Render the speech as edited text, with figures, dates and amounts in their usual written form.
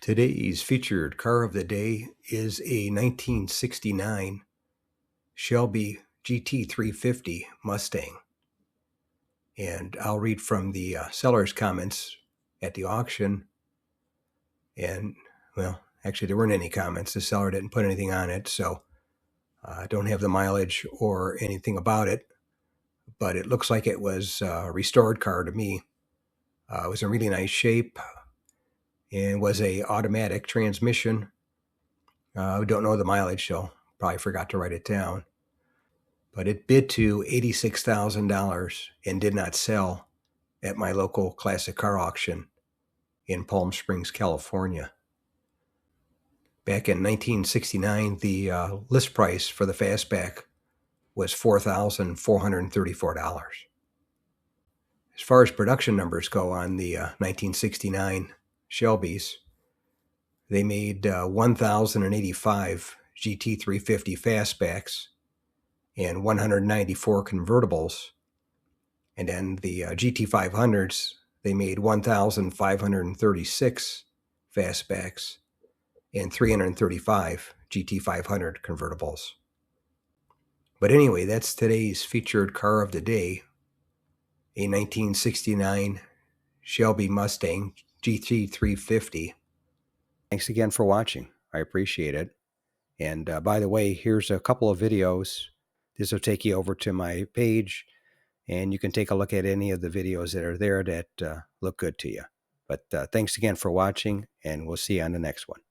Today's featured car of the day is a 1969 Shelby GT350 Mustang. And I'll read from the seller's comments at the auction. And, well, actually there weren't any comments. The seller didn't put anything on it, so I don't have the mileage or anything about it. But it looks like it was a restored car to me. It was in really nice shape and was a automatic transmission. I don't know the mileage, so probably forgot to write it down. But it bid to $86,000 and did not sell at my local classic car auction in Palm Springs, California. Back in 1969, the list price for the Fastback was $4,434. As far as production numbers go on the 1969 Shelbys, they made 1,085 GT350 Fastbacks and 194 convertibles. And then the GT500s, they made 1,536 Fastbacks and 335 GT500 convertibles. But anyway, that's today's featured car of the day, a 1969 Shelby Mustang GT350. Thanks again for watching. I appreciate it. And by the way, here's a couple of videos. This will take you over to my page, and you can take a look at any of the videos that are there that look good to you. But thanks again for watching, and we'll see you on the next one.